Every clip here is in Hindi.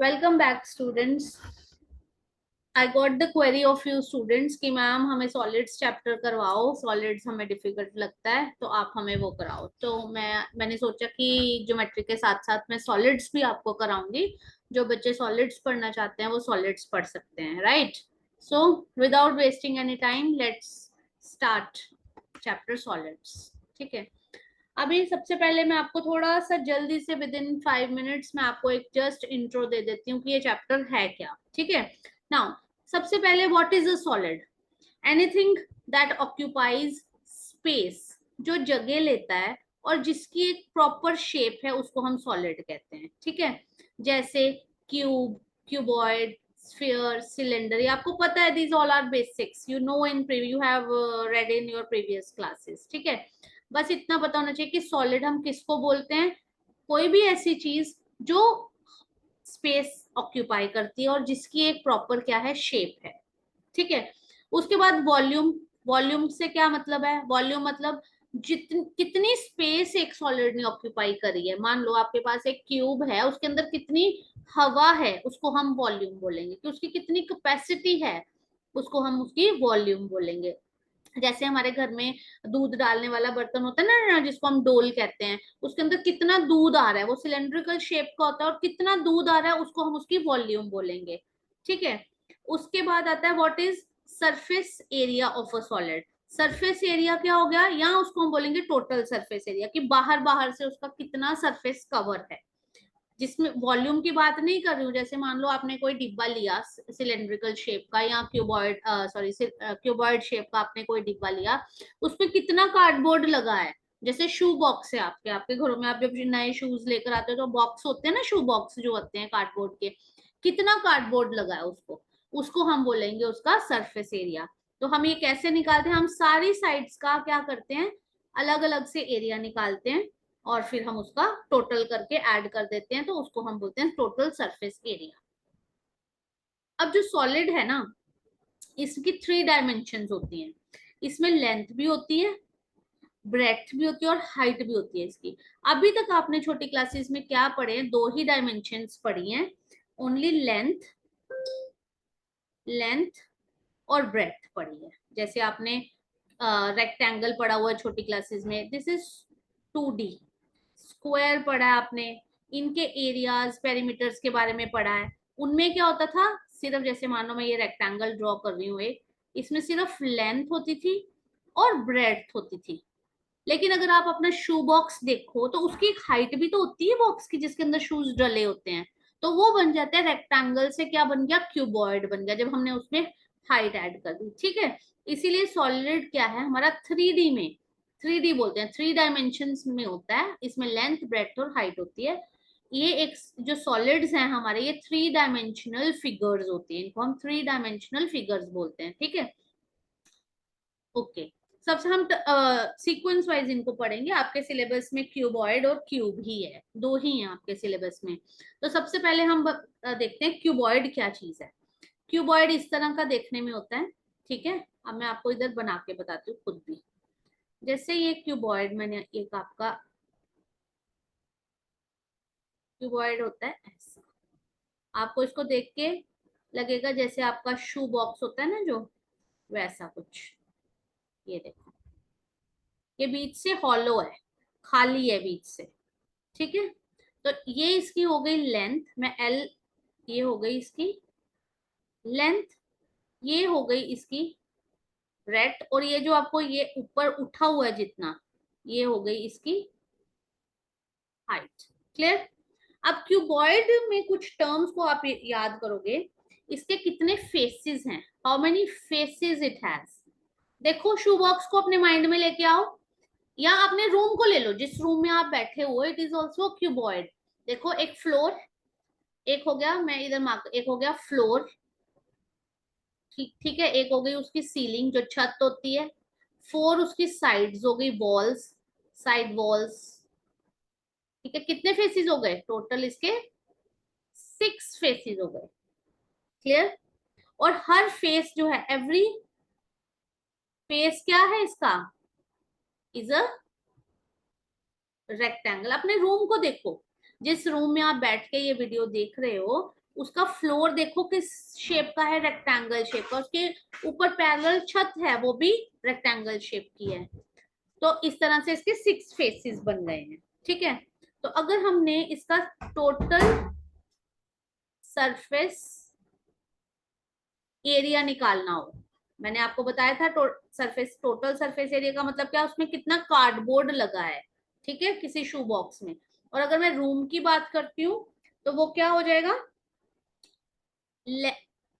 Welcome back students. I got the query of you students कि मैम हमें सॉलिड्स चैप्टर करवाओ, सॉलिड्स हमें डिफिकल्ट लगता है तो आप हमें वो कराओ। तो मैंने सोचा कि ज्योमेट्री के साथ साथ मैं सॉलिड्स भी आपको कराऊंगी। जो बच्चे सॉलिड्स पढ़ना चाहते हैं वो सॉलिड्स पढ़ सकते हैं, right? So without wasting any time let's start chapter solids. ठीक है, अभी सबसे पहले मैं आपको थोड़ा सा जल्दी से विद इन 5 मिनट्स में आपको एक जस्ट इंट्रो दे देती हूँ कि ये चैप्टर है क्या। ठीक है, नाउ सबसे पहले what is a solid? Anything that occupies space, जो जगह लेता है और जिसकी एक प्रॉपर शेप है उसको हम सॉलिड कहते हैं। ठीक है, जैसे क्यूब, क्यूबॉइड, स्फीयर, सिलेंडर। ये आपको पता है, these all our basics, you know in you have read in your previous classes. ठीक है, बस इतना पता होना चाहिए कि सॉलिड हम किसको बोलते हैं। कोई भी ऐसी चीज जो स्पेस ऑक्यूपाई करती है और जिसकी एक प्रॉपर क्या है, शेप है। ठीक है, उसके बाद वॉल्यूम। वॉल्यूम से क्या मतलब है? वॉल्यूम मतलब कितनी स्पेस एक सॉलिड ने ऑक्यूपाई करी है। मान लो आपके पास एक क्यूब है, उसके अंदर कितनी हवा है उसको हम वॉल्यूम बोलेंगे, कि उसकी कितनी कैपेसिटी है उसको हम उसकी वॉल्यूम बोलेंगे। जैसे हमारे घर में दूध डालने वाला बर्तन होता है ना, जिसको हम डोल कहते हैं, उसके अंदर कितना दूध आ रहा है, वो सिलेंड्रिकल शेप का होता है, और कितना दूध आ रहा है उसको हम उसकी वॉल्यूम बोलेंगे। ठीक है, उसके बाद आता है what is surface area of a solid. Surface area क्या हो गया? यहाँ उसको हम बोलेंगे टोटल सरफेस एरिया, कि बाहर बाहर से उसका कितना सरफेस कवर है। जिसमें वॉल्यूम की बात नहीं कर रही हूँ, जैसे मान लो आपने कोई डिब्बा लिया सिलेंड्रिकल शेप का, या क्यूबॉइड सॉरी क्यूबॉइड शेप का आपने कोई डिब्बा लिया, उसमें कितना कार्डबोर्ड लगा है। जैसे शू बॉक्स है आपके आपके घरों में, आप जब नए शूज लेकर आते हो तो बॉक्स होते हैं ना, शू बॉक्स जो होते हैं कार्डबोर्ड के, कितना कार्डबोर्ड लगा है उसको, उसको हम बोलेंगे उसका सरफेस एरिया। तो हम ये कैसे निकालते हैं? हम सारी साइड्स का क्या करते हैं, अलग अलग से एरिया निकालते हैं और फिर हम उसका टोटल करके ऐड कर देते हैं, तो उसको हम बोलते हैं टोटल सरफेस एरिया। अब जो सॉलिड है ना, इसकी 3 डायमेंशन होती हैं। इसमें लेंथ भी होती है, ब्रेथ भी होती है और हाइट भी होती है इसकी। अभी तक आपने छोटी क्लासेस में क्या पढ़े हैं? 2 ही डायमेंशन पढ़ी हैं, ओनली लेंथ, लेंथ और ब्रेथ पढ़ी है। जैसे आपने रेक्टेंगल पढ़ा हुआ है छोटी क्लासेस में, दिस इज 2D। स्क्वायर पढ़ा है आपने, इनके एरियाज पेरीमीटर्स के बारे में पढ़ा है। उनमें क्या होता था, सिर्फ जैसे मानो मैं ये रेक्टेंगल ड्रॉ कर रही हूँ एक, इसमें सिर्फ लेंथ होती थी और ब्रेड्थ होती थी। लेकिन अगर आप अपना शू बॉक्स देखो तो उसकी एक हाइट भी तो होती है बॉक्स की, जिसके अंदर शूज डले होते हैं, तो वो बन जाता है रेक्टेंगल से क्या बन गया, क्यूबॉइड बन गया, जब हमने उसमें हाइट ऐड कर दी। ठीक है, इसीलिए सॉलिड क्या है हमारा 3D में, 3D बोलते हैं, 3 डायमेंशन में होता है। इसमें लेंथ, ब्रेड्थ और हाइट होती है। ये एक जो सॉलिड्स हैं हमारे, ये 3 डायमेंशनल फिगर्स होती है, इनको हम 3 डायमेंशनल फिगर्स बोलते हैं। ठीक है, ओके। सबसे हम सीक्वेंस वाइज इनको पढ़ेंगे। आपके सिलेबस में क्यूबॉइड और क्यूब ही है, 2 ही हैं आपके सिलेबस में। तो सबसे पहले हम देखते हैं क्यूबॉइड क्या चीज है। क्यूबॉइड इस तरह का देखने में होता है। ठीक है, अब मैं आपको इधर बना के बताती हूँ खुद भी। जैसे ये क्यूबॉइड, मैंने एक आपका क्यूबॉइड होता है ऐसा, आपको इसको देख के लगेगा जैसे आपका शू बॉक्स होता है ना, जो वैसा कुछ। ये देखो, ये बीच से हॉलो है, खाली है बीच से। ठीक है, तो ये इसकी हो गई लेंथ, मैं एल, ये हो गई इसकी लेंथ, ये हो गई इसकी ब्रेड्थ, और ये जो आपको ये ऊपर उठा हुआ है जितना, ये हो गई इसकी हाइट। क्लियर? अब क्यूबॉइड में कुछ टर्म्स को आप याद करोगे, इसके कितने फेसेस हैं, how many faces it has. देखो, शू बॉक्स को अपने माइंड में लेके आओ, या अपने रूम को ले लो, जिस रूम में आप बैठे हो, इट इज ऑल्सो क्यूबॉइड। देखो, एक फ्लोर, एक हो गया, मैं इधर मार्क, एक हो गया फ्लोर, ठीक ठीक है, एक हो गई उसकी सीलिंग जो छत होती है, 4 उसकी साइड्स हो गई, वॉल्स, साइड वॉल्स। ठीक है, कितने फेसिस हो गए टोटल इसके? 6 फेसिस हो गए। क्लियर? और हर फेस जो है, एवरी फेस क्या है इसका, इज अ रेक्टेंगल। अपने रूम को देखो, जिस रूम में आप बैठ के ये वीडियो देख रहे हो, उसका फ्लोर देखो किस शेप का है, रेक्टेंगल शेप का, उसके ऊपर पैरेलल छत है वो भी रेक्टेंगल शेप की है। तो इस तरह से इसके 6 फेसेस बन गए हैं। ठीक है, तो अगर हमने इसका टोटल सरफेस एरिया निकालना हो, मैंने आपको बताया था सरफेस, टोटल सरफेस एरिया का मतलब क्या, उसमें कितना कार्डबोर्ड लगा है, ठीक है, किसी शू बॉक्स में। और अगर मैं रूम की बात करती हूँ तो वो क्या हो जाएगा,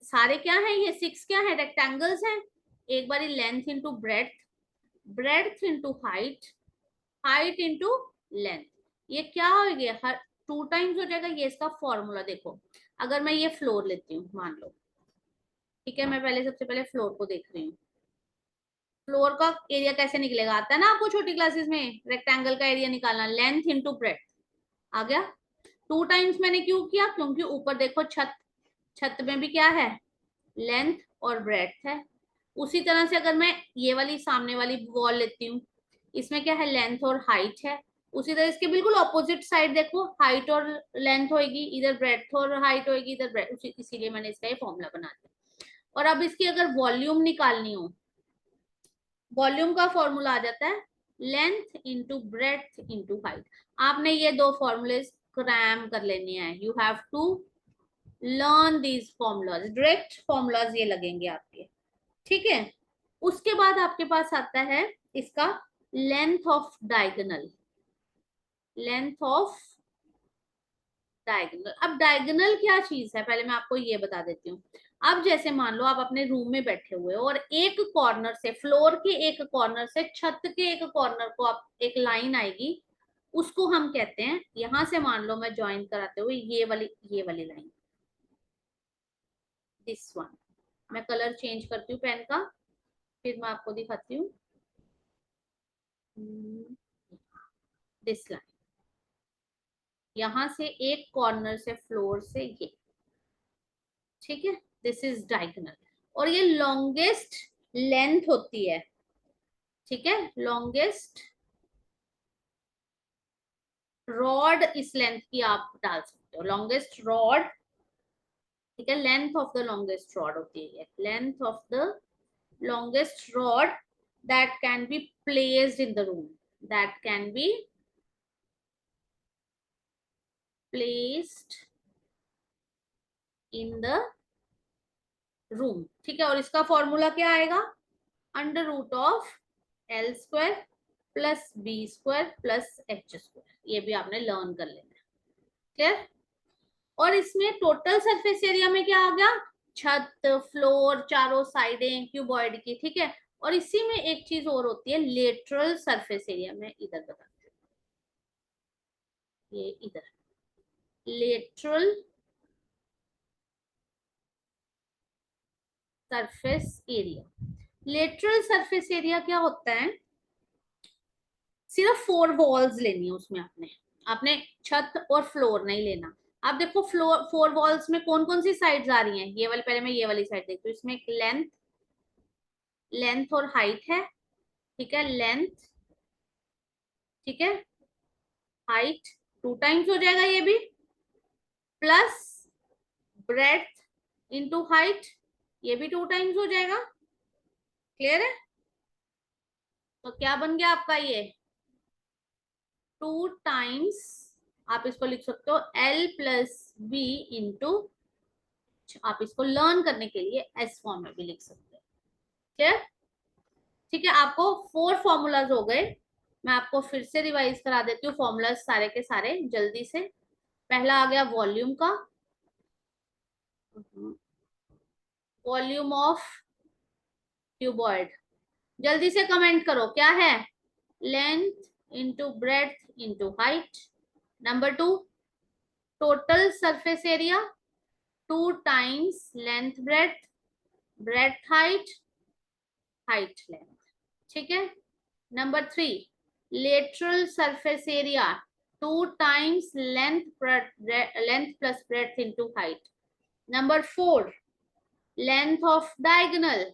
सारे क्या है, ये 6 क्या है, रेक्टेंगल्स हैं। एक बारी length into breadth, breadth into height, height into length, ये क्या हो गया, हर 2 टाइम्स हो जाएगा। ये इसका फॉर्मूला देखो, अगर मैं ये फ्लोर लेती हूँ मान लो, ठीक है, मैं पहले सबसे पहले फ्लोर को देख रही हूँ। फ्लोर का एरिया कैसे निकलेगा, आता है ना आपको छोटी क्लासेस में, रेक्टेंगल का एरिया निकालना, लेंथ इंटू ब्रेड्थ, आ गया। 2 टाइम्स मैंने क्यों किया, क्योंकि ऊपर देखो छत, छत में भी क्या है, लेंथ और ब्रेड्थ है। उसी तरह से अगर मैं ये वाली सामने वाली वॉल लेती हूँ, इसमें क्या है, लेंथ और हाइट है। उसी तरह इसके बिल्कुल ऑपोजिट साइड देखो, हाइट और लेंथ होगी, इधर ब्रेड्थ और हाइट होगी, इधर ब्रेड्थ, इसीलिए मैंने इसका ये फॉर्मूला बना दिया। और अब इसकी अगर वॉल्यूम निकालनी हो, वॉल्यूम का फॉर्मूला आ जाता है length into breadth into height. आपने ये 2 फॉर्मूले क्रैम कर लेने हैं, you have to learn these formulas, direct formulas ये लगेंगे आपके। ठीक है, उसके बाद आपके पास आता है इसका length of diagonal, length of diagonal. अब डायगोनल क्या चीज है, पहले मैं आपको ये बता देती हूँ। अब जैसे मान लो आप अपने रूम में बैठे हुए हो और एक कॉर्नर से, फ्लोर के एक कॉर्नर से छत के एक कॉर्नर को आप, एक लाइन आएगी, उसको हम कहते हैं, यहां से मान लो मैं ज्वाइन कराते हुए ये वाली लाइन, दिस वन। मैं कलर चेंज करती हूँ पेन का, फिर मैं आपको दिखाती हूँ, दिस लाइन, यहां से एक कॉर्नर से फ्लोर से ये, ठीक है, दिस इज डायगोनल। और ये लॉन्गेस्ट लेंथ होती है, ठीक है, लॉन्गेस्ट रॉड इस लेंथ की आप डाल सकते हो, लॉन्गेस्ट रॉड, ठीक है, length of the longest rod होती है, length of the longest rod that can be placed in the room, that can be placed in the room, ठीक है। और इसका फॉर्मूला क्या आएगा, under root of L square plus B square plus H square, ये भी आपने लर्न कर लेना है, क्लियर। और इसमें टोटल सरफेस एरिया में क्या आ गया, छत, फ्लोर, चारों साइडें क्यूबॉइड की, ठीक है। और इसी में एक चीज और होती है, लेटरल सरफेस एरिया, में इधर बताती हूँ, ये इधर lateral surface area. Lateral surface area क्या होता है, सिर्फ 4 वॉल्स लेनी है उसमें, आपने आपने छत और फ्लोर नहीं लेना। आप देखो फ्लोर 4 वॉल्स में कौन कौन सी साइड्स आ रही हैं, ये वाली, पहले मैं ये वाली साइड देखती हूँ, इसमें एक लेंथ, लेंथ और हाइट है, ठीक है, लेंथ, ठीक है, हाइट 2 टाइम्स हो जाएगा ये भी, प्लस ब्रेड्थ इंटू हाइट, ये भी 2 टाइम्स हो जाएगा, क्लियर है। तो क्या बन गया आपका ये 2 टाइम्स, आप इसको लिख सकते हो L प्लस बी इंटू, आप इसको लर्न करने के लिए एस फॉर्म में भी लिख सकते हो, क्लियर। ठीक है, आपको 4 फॉर्मूलाज हो गए। मैं आपको फिर से रिवाइज करा देती हूँ फॉर्मूलाज सारे के सारे जल्दी से। पहला आ गया वॉल्यूम का, वॉल्यूम ऑफ क्यूबॉइड, जल्दी से कमेंट करो क्या है, length into breadth into height. Number 2, total surface area 2 times length breadth, breadth height, height length, ठीक है। Number 3, lateral surface area 2 times length, length plus breadth into height. Number 4, length of diagonal,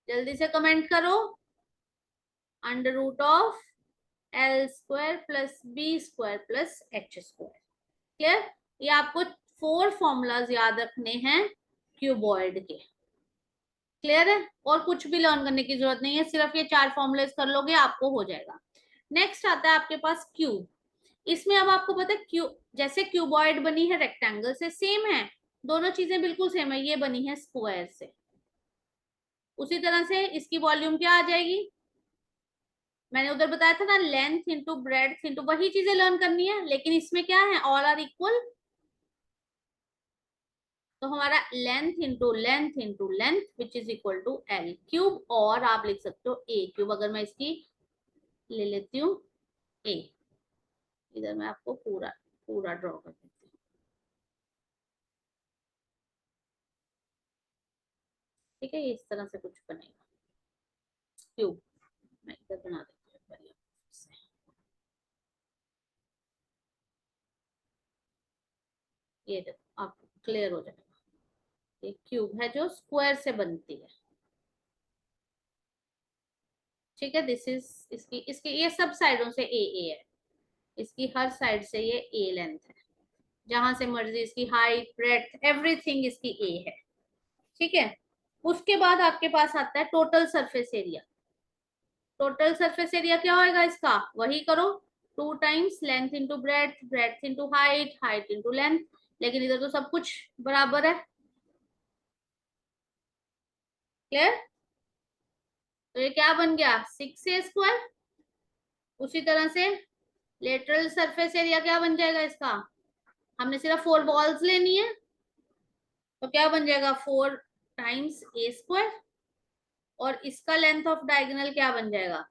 जल्दी से कमेंट करो, under root of L square plus B square plus H square. Clear? ये आपको 4 फॉर्मूलाज याद रखने हैं क्यूबॉइड के। क्लियर है? और कुछ भी लर्न करने की जरूरत नहीं है, सिर्फ ये 4 फॉर्मूलेस कर लोगे आपको हो जाएगा। नेक्स्ट आता है आपके पास क्यूब। इसमें अब आपको पता है क्यूब, जैसे क्यूबॉइड बनी है रेक्टेंगल से, सेम है, दोनों चीजें बिल्कुल सेम है, ये बनी है स्क्वायर से। उसी तरह से इसकी वॉल्यूम क्या आ जाएगी, मैंने उधर बताया था ना, लेंथ इंटू ब्रेड्थ इंटू, वही चीजें लर्न करनी है, लेकिन इसमें क्या है, ऑल आर इक्वल। तो हमारा length into length which is equal to L cube, और आप लिख सकते हो ए क्यूब। अगर मैं इसकी ले लेती हूँ ए, इधर मैं आपको पूरा पूरा ड्रॉ कर देती हूँ। ठीक है, इस तरह से कुछ बनेगा क्यूब। मैं इधर बना देती हूँ पहले से। ये देखो आप क्लियर हो जाएगा, ये क्यूब है जो स्क्वायर से बनती है। ठीक है, दिस इज इसकी इसकी ये सब साइडों से ए है, इसकी हर साइड से ये ए लेंथ है, जहां से मर्जी इसकी हाइट ब्रेड्थ एवरीथिंग इसकी ए है। ठीक है, उसके बाद आपके पास आता है total surface area. Total surface area क्या होगा इसका, वही करो, 2 times length into breadth, breadth into height, height into length, लेकिन इधर तो सब कुछ बराबर है। क्लियर? तो ये क्या बन गया, 6a²। उसी तरह से लेटरल सरफेस एरिया क्या बन जाएगा इसका, हमने सिर्फ 4 वॉल्स लेनी है, तो क्या बन जाएगा 4 टाइम्स a²। और इसका लेंथ ऑफ डायगोनल क्या बन जाएगा,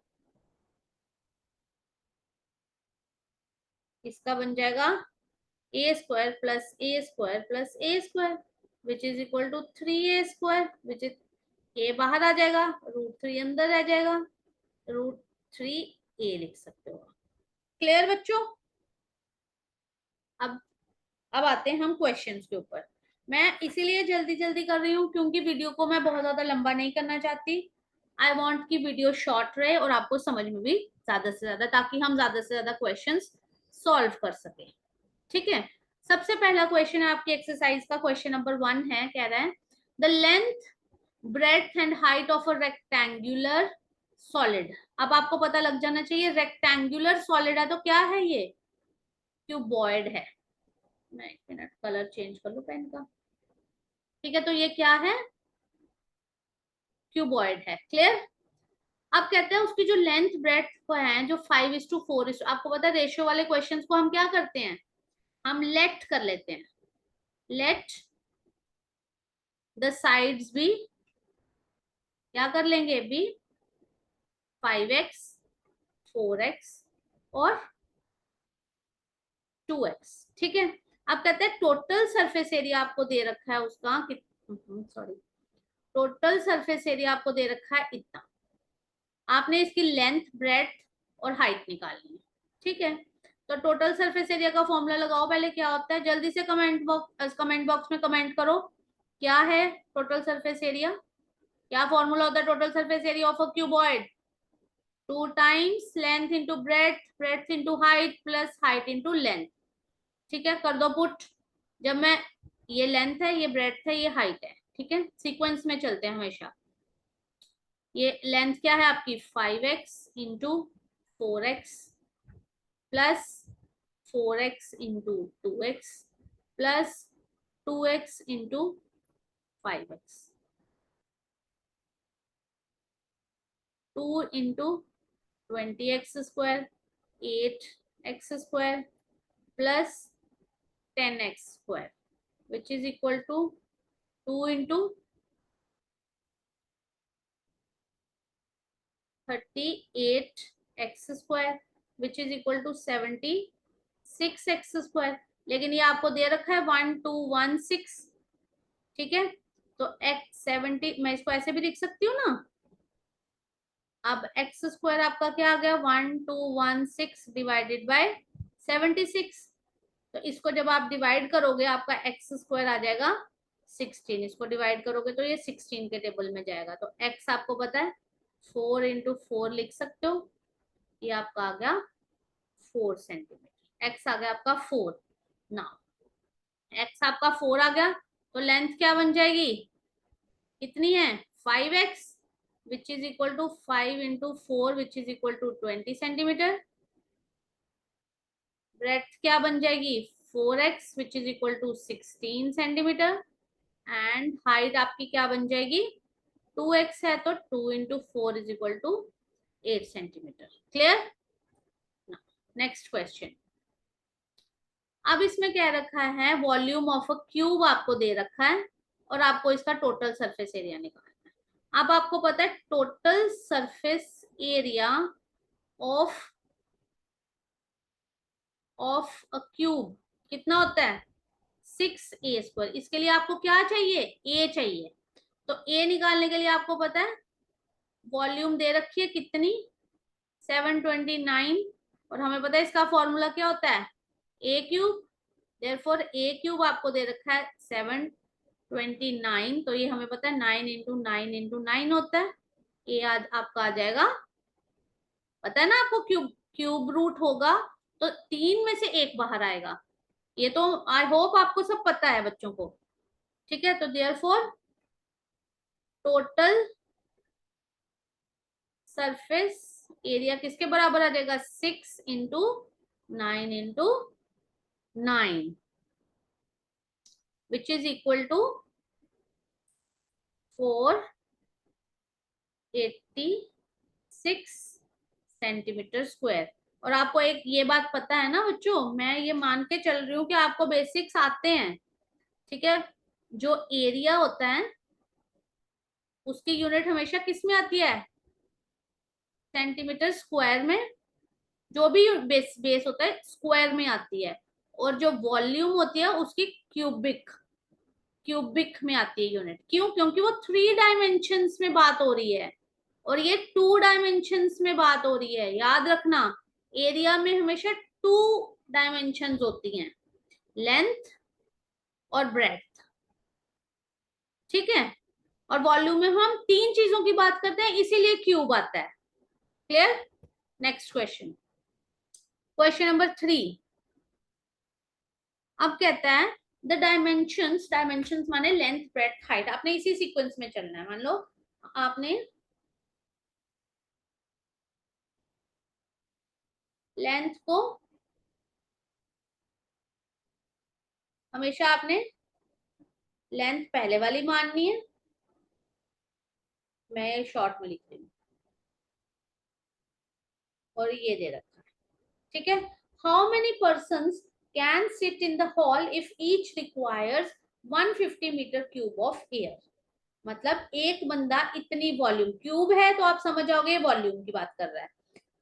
इसका बन जाएगा a² plus a² plus a² which is equal to 3a², which is a बाहर आ जाएगा, √3 अंदर आ जाएगा, √3a लिख सकते हो। क्लियर बच्चों? अब अब आते हैं हम क्वेश्चंस के ऊपर। मैं इसीलिए जल्दी जल्दी कर रही हूँ क्योंकि वीडियो को मैं बहुत ज्यादा लंबा नहीं करना चाहती। आई वांट की वीडियो शॉर्ट रहे और आपको समझ में भी ज्यादा से ज्यादा, ताकि हम ज्यादा से ज्यादा क्वेश्चंस सॉल्व कर सके। ठीक है, सबसे पहला क्वेश्चन है आपकी एक्सरसाइज का, क्वेश्चन नंबर 1 है, कह रहा है the length breadth and height of a rectangular solid. अब आपको पता लग जाना चाहिए रेक्टेंगुलर सॉलिड है तो क्या है, ये क्यूबॉइड है। मैं 1 मिनट कलर चेंज कर लूं पेन का। ठीक है, तो ये क्या है, क्यूबॉइड है। क्लियर? अब कहते हैं उसकी जो लेंथ ब्रेड्थ को है जो 5:4, आपको पता है रेशियो वाले क्वेश्चंस को हम क्या करते हैं, हम लेट कर लेते हैं, लेट द साइड्स भी, क्या कर लेंगे भी, 5x 4x और 2x। ठीक है, अब कहते हैं टोटल सरफेस एरिया आपको दे रखा है उसका, सॉरी, टोटल सरफेस एरिया आपको दे रखा है इतना, आपने इसकी लेंथ ब्रेड्थ और हाइट निकालनी है। ठीक है, तो टोटल सरफेस एरिया का फॉर्मूला लगाओ पहले, क्या होता है, जल्दी से कमेंट बॉक्स में कमेंट करो क्या है टोटल सरफेस एरिया। क्या फॉर्मूला होता है total surface area of a cuboid, 2 times length into breadth, breadth into height plus height into length. ठीक है, कर दो पुट। जब मैं, ये लेंथ है, ये ब्रेड्थ है, ये हाइट है, ठीक है, सीक्वेंस में चलते हैं हमेशा। ये लेंथ क्या है आपकी 5x into 4x plus 4x into 2x plus 2x into 5x, 2 into 20x², 8x² plus 10x² which is equal to 2 into 38x² which is equal to 76x²। लेकिन ये आपको दे रखा है 1216। ठीक है, तो x 70, मैं इसको ऐसे भी लिख सकती हूँ ना। अब x² आपका क्या आ गया, 1216 डिवाइडेड बाय 76। तो इसको जब आप डिवाइड करोगे आपका x² आ जाएगा 16, इसको डिवाइड करोगे तो ये 16 के टेबल में जाएगा। तो x आपको पता है 4 इंटू 4 लिख सकते हो, ये आपका आ गया 4 सेंटीमीटर, x आ गया आपका 4। ना x आपका 4 आ गया, तो लेंथ क्या बन जाएगी, कितनी है 5x, which is equal to 5 into 4 which is equal to 20 centimetre. Breadth क्या बन जाएगी 4x which is equal to 16 centimetre. And height आपकी क्या बन जाएगी, 2x है तो 2 into 4 is equal to 8 centimetre. Clear. Next question. अब इसमें क्या रखा है, वॉल्यूम ऑफ अ क्यूब आपको दे रखा है और आपको इसका टोटल सरफेस एरिया निकालना है। अब आपको पता है total surface area of a cube कितना होता है 6a²। इसके लिए आपको क्या चाहिए, a चाहिए। तो a निकालने के लिए आपको पता है वॉल्यूम दे रखी है कितनी 729, और हमें पता है इसका फॉर्मूला क्या होता है a³। देयरफॉर a³ आपको दे रखा है 729, तो ये हमें पता है 9 इंटू 9 इंटू 9 होता है। ये आज आपका आ जाएगा, पता है ना आपको, क्यूब क्यूब रूट होगा तो 3 में से एक बाहर आएगा। ये तो आई होप आपको सब पता है बच्चों को। ठीक है, तो देयरफॉर टोटल सरफेस एरिया किसके बराबर आ जाएगा 6 into 9 into 9 which is equal to 486 centimetre square. और आपको एक ये बात पता है ना बच्चों, मैं ये मान के चल रही हूँ कि आपको बेसिक्स आते हैं। ठीक है, जो एरिया होता है उसकी यूनिट हमेशा किस में आती है सेंटीमीटर स्क्वायर में। जो भी बेस होता है स्क्वायर में आती है, और जो वॉल्यूम होती है उसकी क्यूबिक क्यूबिक में आती है यूनिट। क्यों, क्योंकि वो 3 डायमेंशंस में बात हो रही है और ये 2 डायमेंशंस में बात हो रही है। याद रखना एरिया में हमेशा 2 डायमेंशंस होती हैं, लेंथ और ब्रेड्थ। ठीक है, और वॉल्यूम में हम 3 चीजों की बात करते हैं, इसीलिए क्यूब आता है। Clear. Next question, question number 3। अब कहता है द डायमेंशंस, डायमेंशंस माने लेंथ ब्रेड्थ हाइट। आपने इसी सीक्वेंस में चलना है। मान लो आपने लेंथ को हमेशा आपने लेंथ पहले वाली माननी है, मैं शॉर्ट में लिख रही हूँ, और ये दे रखा है। ठीक है, how many persons can sit in the hall if each requires 150 metre cube of air. मतलब एक बंदा इतनी वॉल्यूम, क्यूब है तो आप समझ जाओगे वॉल्यूम की बात कर रहा है,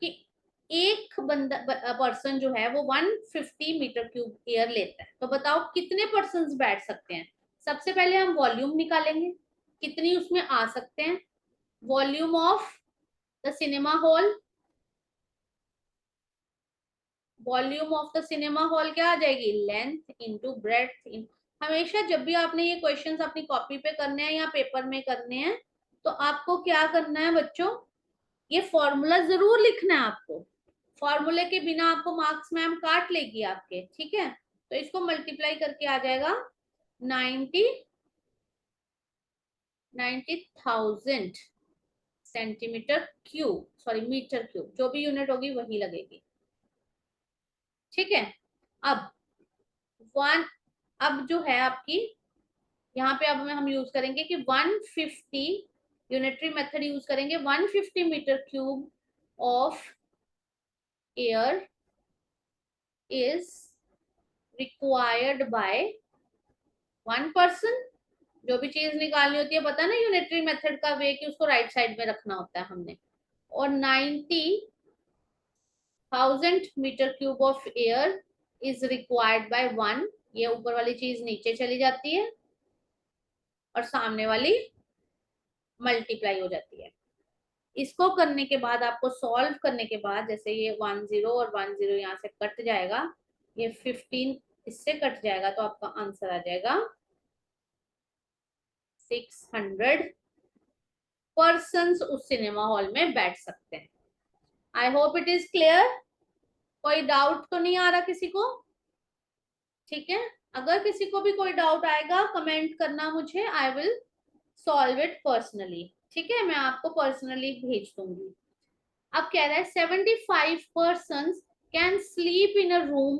कि एक बंदा पर्सन जो है वो 150 मीटर क्यूब एयर लेता है। तो बताओ कितने पर्सन बैठ सकते हैं। सबसे पहले हम वॉल्यूम निकालेंगे, कितनी उसमें आ सकते हैं। Volume of the cinema hall, volume of the cinema hall क्या आ जाएगी लेंथ इंटू ब्रेड्थ। हमेशा जब भी आपने ये क्वेश्चंस अपनी कॉपी पे करने हैं या पेपर में करने हैं, तो आपको क्या करना है बच्चों, ये फॉर्मूला जरूर लिखना है आपको। फॉर्मूले के बिना आपको मार्क्स मैम काट लेगी आपके। ठीक है, तो इसको मल्टीप्लाई करके आ जाएगा 90,000 centimetre cube, sorry metre cube, जो भी यूनिट होगी वही लगेगी। ठीक है, अब वन, अब जो है आपकी यहाँ पे अब हम यूज करेंगे कि 150 यूनिटरी मेथड यूज करेंगे। 150 metre cube of air is required by 1 person. जो भी चीज निकालनी होती है, पता है ना यूनिटरी मेथड का वे कि उसको राइट साइड में रखना होता है हमने। और 90,000 metre cube of air is required by 1। ये ऊपर वाली चीज नीचे चली जाती है और सामने वाली मल्टीप्लाई हो जाती है। इसको करने के बाद, आपको सॉल्व करने के बाद, जैसे ये 10 और 10 यहाँ से कट जाएगा, ये 15 इससे कट जाएगा, तो आपका आंसर आ जाएगा 600 पर्सन्स उस सिनेमा हॉल में बैठ सकते हैं। I hope it is clear. कोई डाउट तो नहीं आ रहा किसी को। ठीक है, अगर किसी को भी कोई डाउट आएगा कमेंट करना मुझे, I will solve it personally. ठीक है, मैं आपको पर्सनली भेज दूंगी। अब कह रहा है 75 person can sleep in a room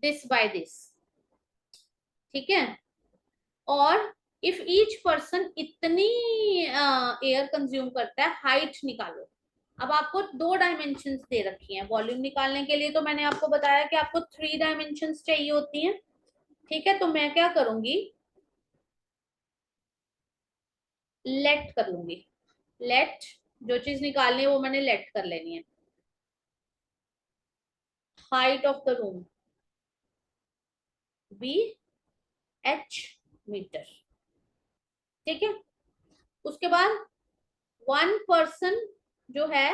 this by this. ठीक है, और इफ ईच पर्सन इतनी एयर कंज्यूम करता है, हाइट निकालो। अब आपको दो डायमेंशंस दे रखी हैं वॉल्यूम निकालने के लिए, तो मैंने आपको बताया कि आपको 3 डायमेंशंस चाहिए होती हैं। ठीक है, तो मैं क्या करूंगी, लेट कर लूंगी। लेट, जो चीज निकालनी है वो मैंने लेट कर लेनी है। Height of the room be H metre. ठीक है, उसके बाद 1 पर्सन जो है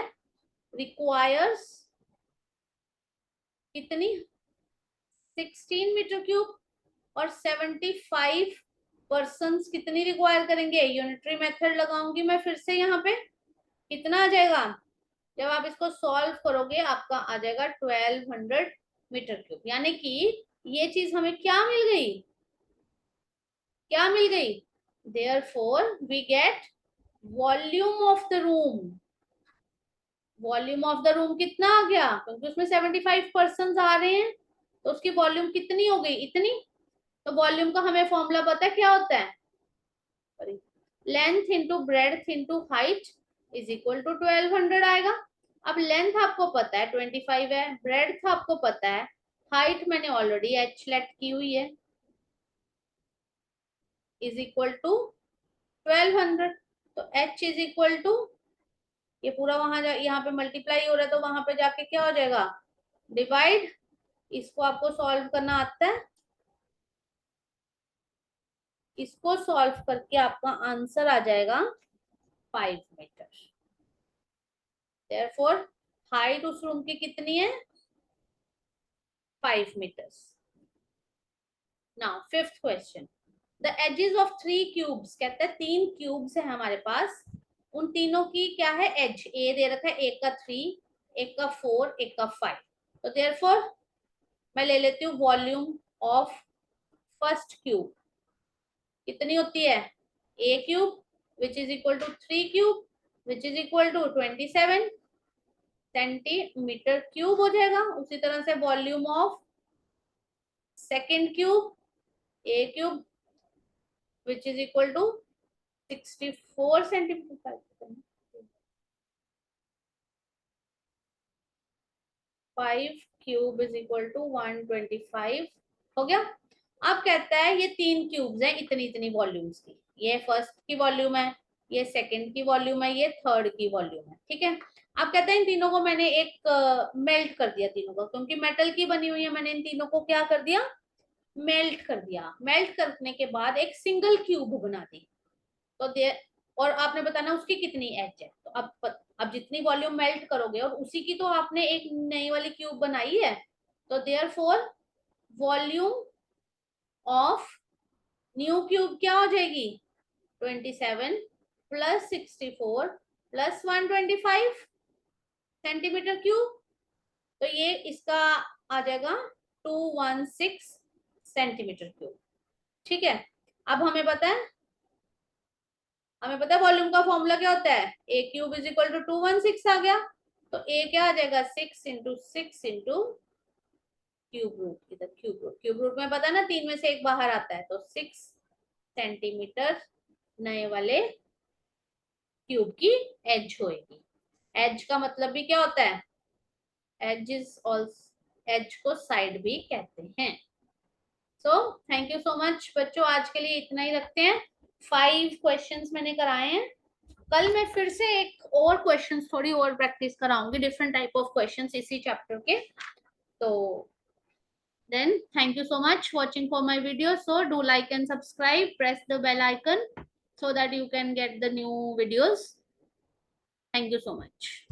रिक्वायर्स कितनी, 16 मीटर क्यूब, और 75 पर्सन कितनी रिक्वायर करेंगे, यूनिटरी मेथड लगाऊंगी मैं फिर से यहाँ पे। कितना आ जाएगा, जब आप इसको सॉल्व करोगे आपका आ जाएगा 1200 मीटर क्यूब। यानी कि ये चीज हमें क्या मिल गई, क्या मिल गई, therefore we get volume of the room. Volume of the room कितना आ गया, क्योंकि उसमें 75 पर्सन आ रहे हैं, तो उसकी वॉल्यूम कितनी हो गई, इतनी। तो वॉल्यूम का हमें फॉर्मूला पता है क्या होता है, length into breadth into height is equal to 1200 आएगा। अब लेंथ आपको पता है 25 है, ब्रेड्थ आपको पता है, हाइट मैंने ऑलरेडी एच लेट की हुई है, इज इक्वल टू 1200। तो एच इज इक्वल टू, ये पूरा वहां यहाँ पे मल्टीप्लाई हो रहा है, तो वहां पे जाके क्या हो जाएगा, डिवाइड। इसको आपको सॉल्व करना आता है, इसको सॉल्व करके आपका आंसर आ जाएगा 5 मीटर। देयरफॉर हाइट उस रूम की कितनी है, 5 metres. Now fifth question, the edges of 3 cubes, कहते हैं 3 क्यूब्स है हमारे पास, उन तीनों की क्या है एज, ए दे रखा है, एक का 3, एक का 4, एक का 5। तो देयरफॉर मैं ले लेती हूँ वॉल्यूम ऑफ फर्स्ट क्यूब, कितनी होती है, a cube which is equal to 3 cube which is equal to 27 centimetre cube हो जाएगा। उसी तरह से volume of second cube, a cube which is equal to 64 centimetre, 5 cube is equal to 125 हो गया। अब कहता है ये 3 क्यूब्स हैं इतनी इतनी वॉल्यूम्स की, ये फर्स्ट की वॉल्यूम है, ये सेकंड की वॉल्यूम है, ये थर्ड की वॉल्यूम है। ठीक है, अब कहते हैं इन तीनों को मैंने एक मेल्ट कर दिया तीनों को, क्योंकि मेटल की बनी हुई है, मैंने इन तीनों को क्या कर दिया, मेल्ट कर दिया। मेल्ट करने के बाद एक सिंगल क्यूब बना दी। तो दे, और आपने बताना उसकी कितनी एच है। तो अब जितनी वॉल्यूम मेल्ट करोगे और उसी की तो आपने एक नई वाली क्यूब बनाई है, तो therefore volume of new cube क्या हो जाएगी, 27 प्लस 64 प्लस 125 सेंटीमीटर क्यूब। तो ये इसका आ जाएगा 216 सेंटीमीटर क्यूब। ठीक है, अब हमें पता है वॉल्यूम का फॉर्मूला क्या होता है, a cube is equal to 216 आ गया। तो ए क्या आ जाएगा, 6 इंटू क्यूब रूट, इधर क्यूब रूट में पता है ना, 3 में से 1 बाहर आता है, तो 6 सेंटीमीटर नए वाले क्यूब की एज होएगी। एज का मतलब भी क्या होता है, एज इज ऑल्सो, एज को साइड भी कहते हैं। So thank you so much बच्चों, आज के लिए इतना ही रखते हैं। 5 क्वेश्चंस मैंने कराए हैं, कल मैं फिर से एक और क्वेश्चंस थोड़ी और प्रैक्टिस कराऊंगी, डिफरेंट टाइप ऑफ क्वेश्चंस इसी चैप्टर के। तो then thank you so much watching for my video, so do like and subscribe, press the bell icon so that you can get the new videos. Thank you so much.